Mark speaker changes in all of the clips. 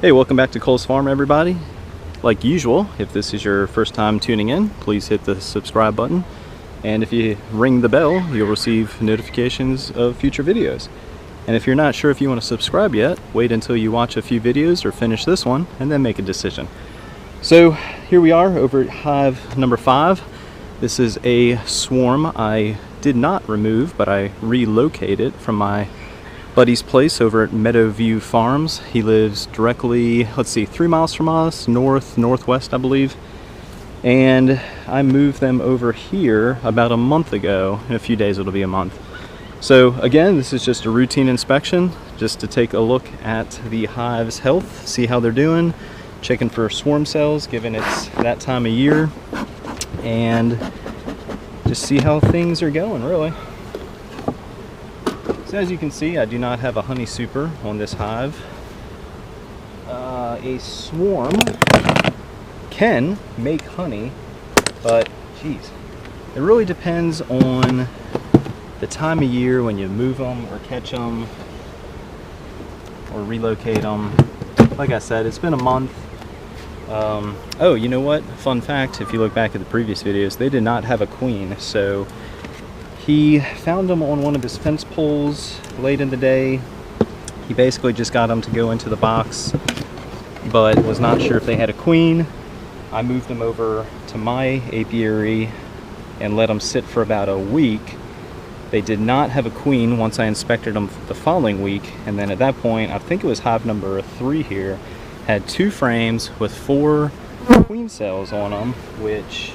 Speaker 1: Hey, welcome back to Cole's Farm, everybody. Like usual, if this is your first time tuning in, please hit the subscribe button. And if you ring the bell, you'll receive notifications of future videos. And if you're not sure if you want to subscribe yet, wait until you watch a few videos or finish this one and then make a decision. So here we are over at hive number 5. This is a swarm I did not remove, but I relocated from my buddy's place over at Meadowview Farms. He lives directly, 3 miles from us, northwest, I believe. And I moved them over here about a month ago. In a few days it'll be a month. So again, this is just a routine inspection, just to take a look at the hive's health, see how they're doing, checking for swarm cells, given it's that time of year, and just see how things are going, really. So as you can see, I do not have a honey super on this hive. A swarm can make honey, but geez, it really depends on the time of year when you move them or catch them or relocate them. Like I said, it's been a month. Oh, you know what? Fun fact, if you look back at the previous videos, they did not have a queen, so he found them on one of his fence poles late in the day. He basically just got them to go into the box, but was not sure if they had a queen. I moved them over to my apiary and let them sit for about a week. They did not have a queen once I inspected them the following week, and then at that point, I think it was hive number 3 here, had 2 frames with 4 queen cells on them, which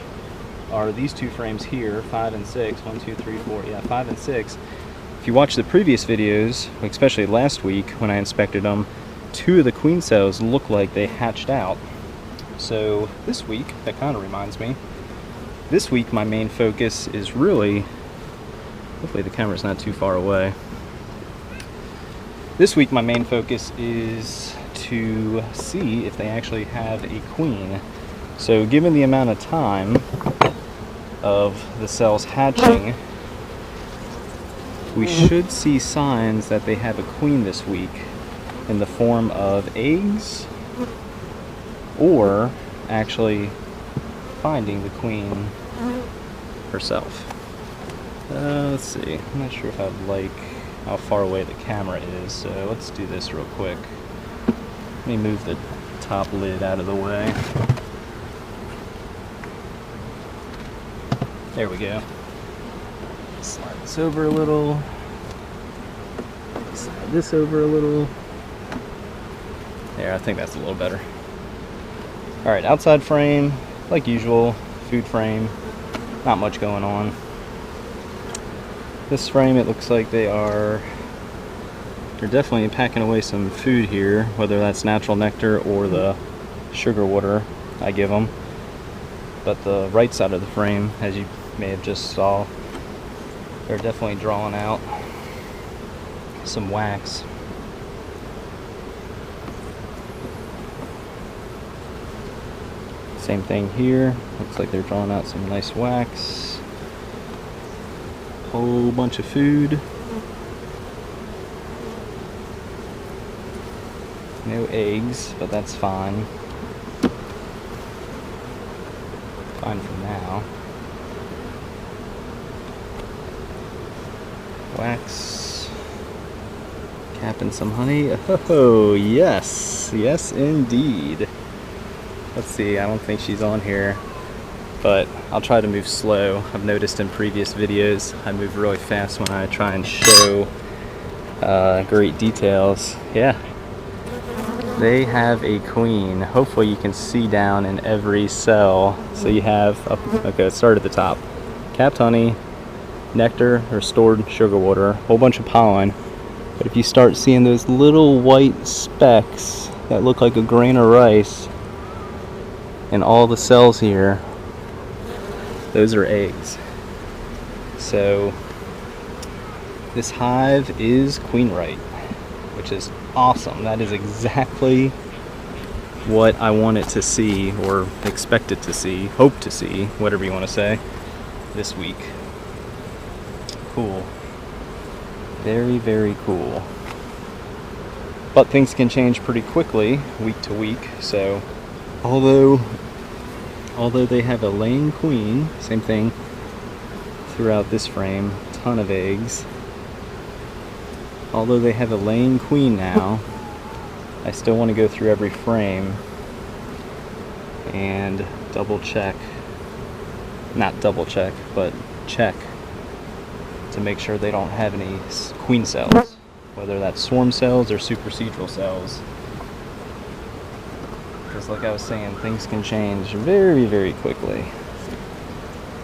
Speaker 1: are these 2 frames here, 5 and 6, 1, 2, 3, 4, yeah, 5 and 6. If you watch the previous videos, especially last week when I inspected them, 2 of the queen cells look like they hatched out. So this week, that kind of reminds me, this week my main focus is really, hopefully the camera's not too far away. This week my main focus is to see if they actually have a queen. So given the amount of time of the cells hatching, we should see signs that they have a queen this week in the form of eggs or actually finding the queen herself. Let's see, I'm not sure if I'd like how far away the camera is, so let's do this real quick. Let me move the top lid out of the way. There we go. Slide this over a little. Slide this over a little. There, I think that's a little better. Alright, outside frame, like usual, food frame. Not much going on. This frame, it looks like they're definitely packing away some food here, whether that's natural nectar or the sugar water I give them. But the right side of the frame, as you may have just saw, they're definitely drawing out some wax. Same thing here, looks like they're drawing out some nice wax. Whole bunch of food. No eggs, but that's fine. Fine for now. Wax. Capping some honey. Oh, yes. Yes, indeed. Let's see, I don't think she's on here, but I'll try to move slow. I've noticed in previous videos, I move really fast when I try and show great details. Yeah. They have a queen. Hopefully you can see down in every cell. So you have, okay, let's start at the top. Capped honey, nectar or stored sugar water, a whole bunch of pollen. But if you start seeing those little white specks that look like a grain of rice in all the cells here, those are eggs. So this hive is queen right, which is awesome. That is exactly what I want it to see, or expect it to see, hope to see, whatever you want to say, this week. Cool. Very, very cool. But things can change pretty quickly week to week, so although they have a laying queen, same thing throughout this frame, ton of eggs. Although they have a laying queen now, I still want to go through every frame and double check, not double check, but check to make sure they don't have any queen cells, whether that's swarm cells or supersedral cells. Because like I was saying, things can change very, very quickly.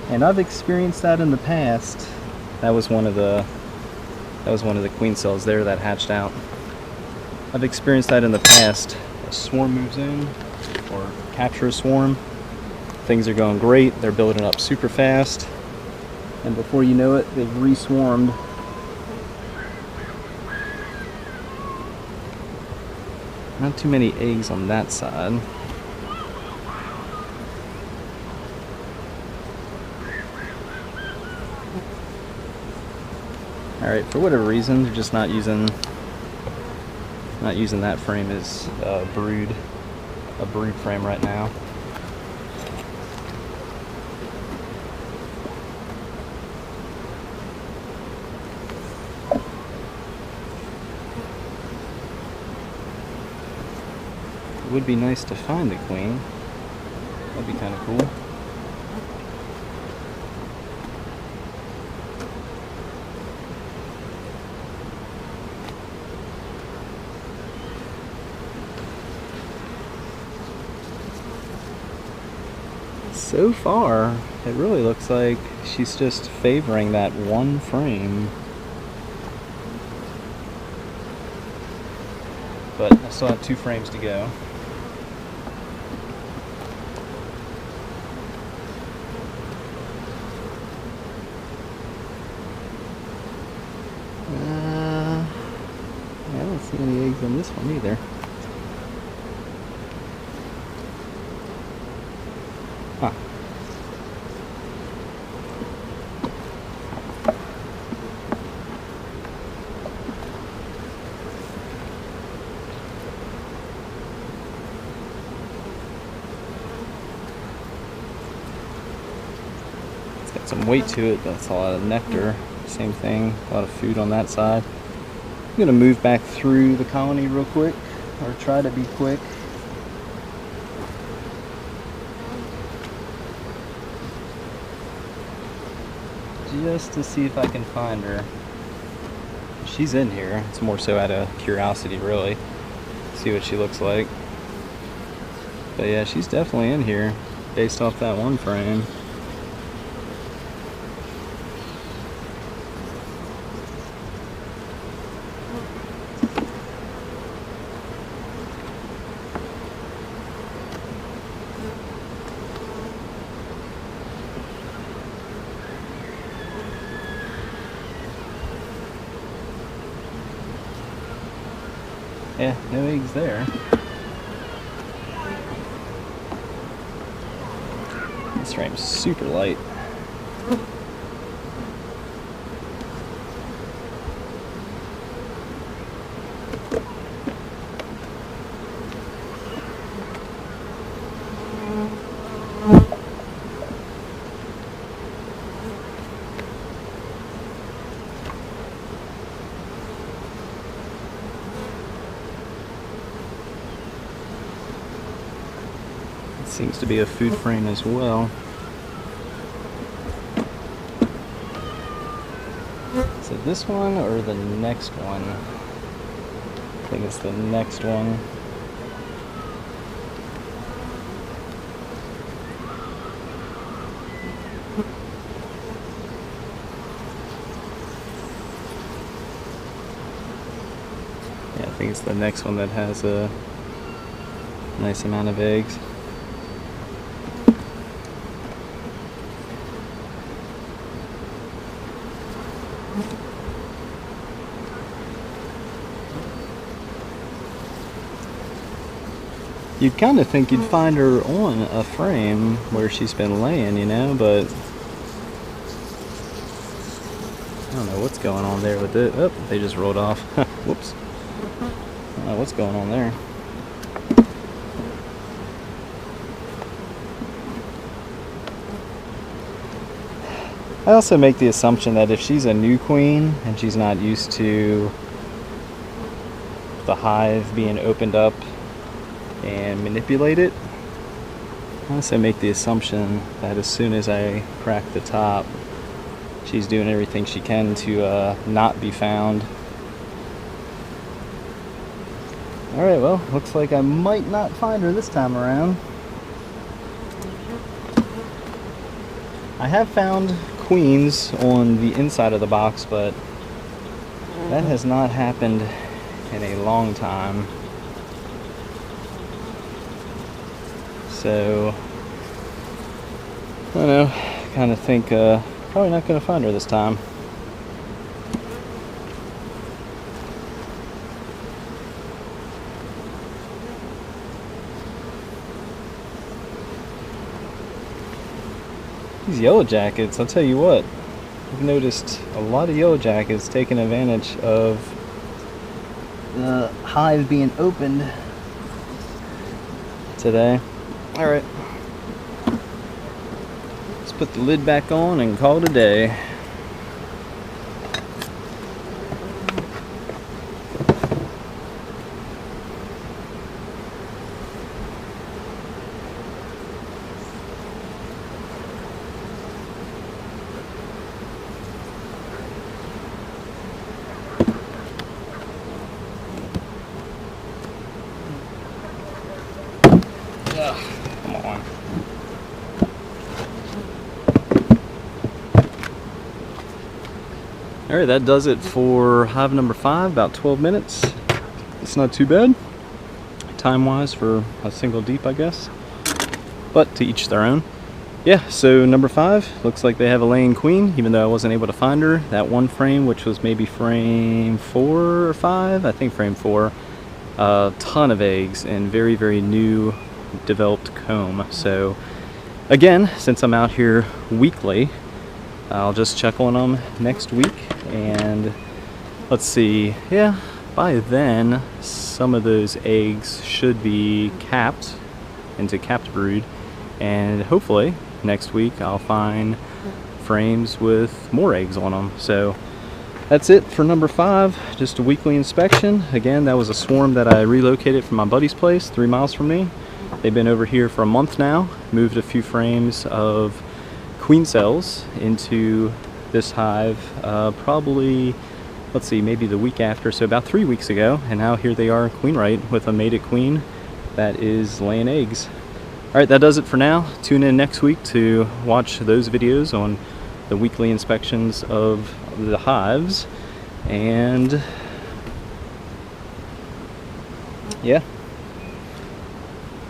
Speaker 1: And I've experienced that in the past. That was one of the queen cells there that hatched out. I've experienced that in the past. A swarm moves in, or capture a swarm. Things are going great. They're building up super fast. And before you know it, they've re-swarmed. Not too many eggs on that side. Alright, for whatever reason, they're just not using that frame as a brood frame right now. It would be nice to find the queen. That'd be kind of cool. So far, it really looks like she's just favoring that one frame. But I still have 2 frames to go. I don't see any eggs on this one either. Huh. It's got some weight to it, but it's a lot of nectar. Same thing, a lot of food on that side. I'm gonna move back through the colony real quick, or try to be quick. Just to see if I can find her. She's in here. It's more so out of curiosity, really. See what she looks like. But yeah, she's definitely in here, based off that one frame. Yeah, no eggs there. This frame's super light. Seems to be a food frame as well. Is it this one or the next one? I think it's the next one. Yeah, I think it's the next one that has a nice amount of eggs. You'd kind of think you'd find her on a frame where she's been laying, you know, but I don't know what's going on there with it. Oh, they just rolled off. Whoops. know what's going on there. I also make the assumption that if she's a new queen and she's not used to the hive being opened up and manipulated, I also make the assumption that as soon as I crack the top, she's doing everything she can to not be found. Alright, well, looks like I might not find her this time around. I have found queens on the inside of the box, but that has not happened in a long time. So, I don't know, kind of think probably not going to find her this time. These yellow jackets, I'll tell you what, I've noticed a lot of yellow jackets taking advantage of the hive being opened today. Alright, let's put the lid back on and call it a day. Come on. Alright, that does it for hive number 5, about 12 minutes. It's not too bad, time-wise, for a single deep, I guess. But to each their own. Yeah, so number 5, looks like they have a laying queen, even though I wasn't able to find her. That one frame, which was maybe frame 4 or 5, I think frame 4, a ton of eggs and very, very new developed comb. So again, since I'm out here weekly, I'll just check on them next week, and let's see, yeah, by then some of those eggs should be capped into capped brood, and hopefully next week I'll find frames with more eggs on them. So that's it for number 5, just a weekly inspection. Again, that was a swarm that I relocated from my buddy's place 3 miles from me. They've been over here for a month now, moved a few frames of queen cells into this hive probably, let's see, maybe the week after, so about 3 weeks ago, and now here they are queen right with a mated queen that is laying eggs. Alright, that does it for now. Tune in next week to watch those videos on the weekly inspections of the hives, and yeah,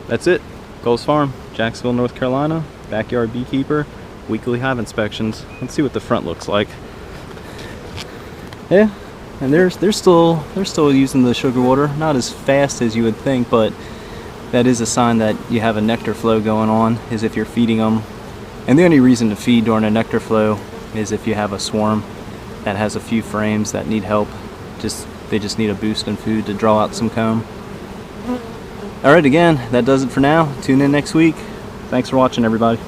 Speaker 1: that's it. Gold's Farm, Jacksonville, North Carolina, backyard beekeeper, weekly hive inspections. Let's see what the front looks like. Yeah, and they're still using the sugar water, not as fast as you would think, but that is a sign that you have a nectar flow going on, is if you're feeding them. And the only reason to feed during a nectar flow is if you have a swarm that has a few frames that need help. They just need a boost in food to draw out some comb. Alright, again, that does it for now. Tune in next week. Thanks for watching, everybody.